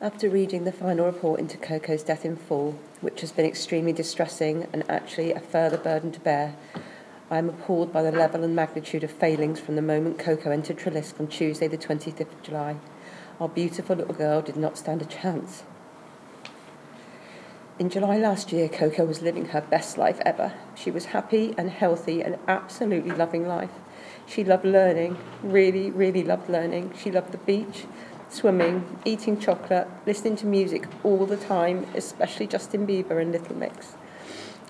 After reading the final report into Coco's death in full, which has been extremely distressing and actually a further burden to bear, I am appalled by the level and magnitude of failings from the moment Coco entered Trelisk on Tuesday the 25th of July. Our beautiful little girl did not stand a chance. In July last year, Coco was living her best life ever. She was happy and healthy and absolutely loving life. She loved learning, really, really loved learning. She loved the beach, swimming, eating chocolate, listening to music all the time, especially Justin Bieber and Little Mix.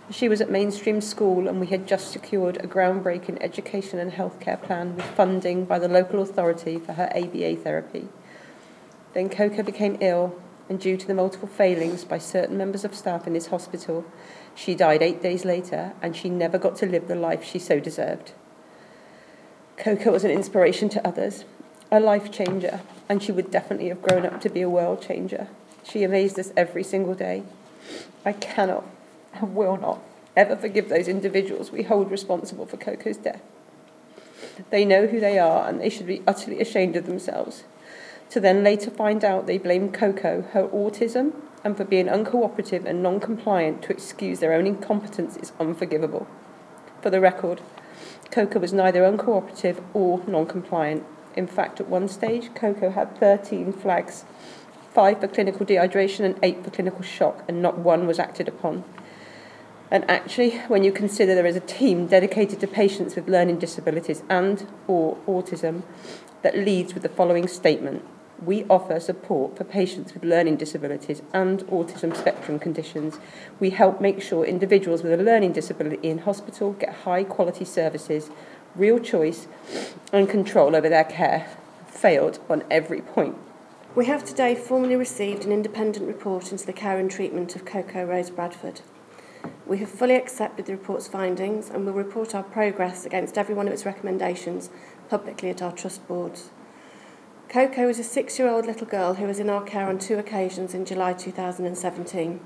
She was at mainstream school and we had just secured a groundbreaking education and healthcare plan with funding by the local authority for her ABA therapy. Then Coco became ill, and due to the multiple failings by certain members of staff in this hospital, she died 8 days later, and she never got to live the life she so deserved. Coco was an inspiration to others, a life changer, and she would definitely have grown up to be a world changer. She amazed us every single day. I cannot and will not ever forgive those individuals we hold responsible for Coco's death. They know who they are, and they should be utterly ashamed of themselves. To then later find out they blamed Coco, her autism, and for being uncooperative and non-compliant to excuse their own incompetence is unforgivable. For the record, Coco was neither uncooperative or non-compliant. In fact, at one stage, Coco had 13 flags, 5 for clinical dehydration and 8 for clinical shock, and not one was acted upon. And actually, when you consider there is a team dedicated to patients with learning disabilities and or autism that leads with the following statement: we offer support for patients with learning disabilities and autism spectrum conditions. We help make sure individuals with a learning disability in hospital get high-quality services, real choice and control over their care. Failed on every point. We have today formally received an independent report into the care and treatment of Coco Rose Bradford. We have fully accepted the report's findings and will report our progress against every one of its recommendations publicly at our trust boards. Coco was a 6-year-old little girl who was in our care on 2 occasions in July 2017.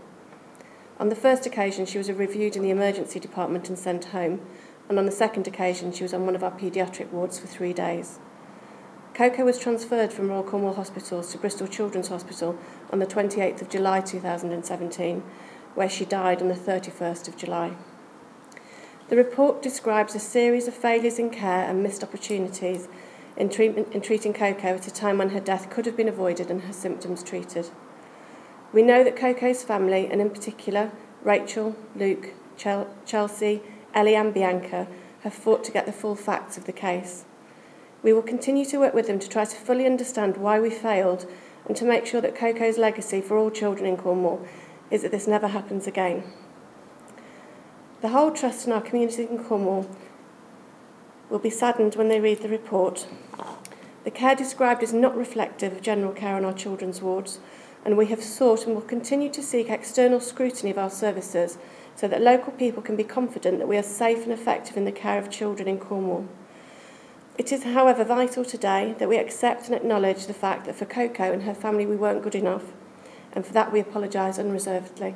On the first occasion, she was reviewed in the emergency department and sent home, and on the second occasion, she was on one of our paediatric wards for 3 days. Coco was transferred from Royal Cornwall Hospitals to Bristol Children's Hospital on the 28th of July 2017, where she died on the 31st of July. The report describes a series of failures in care and missed opportunities in treating Coco at a time when her death could have been avoided and her symptoms treated. We know that Coco's family, and in particular Rachel, Luke, Chelsea, Ellie and Bianca, have fought to get the full facts of the case. We will continue to work with them to try to fully understand why we failed and to make sure that Coco's legacy for all children in Cornwall is that this never happens again. The whole trust in our community in Cornwall will be saddened when they read the report. The care described is not reflective of general care on our children's wards, and we have sought and will continue to seek external scrutiny of our services so that local people can be confident that we are safe and effective in the care of children in Cornwall. It is, however, vital today that we accept and acknowledge the fact that for Coco and her family we weren't good enough, and for that we apologise unreservedly.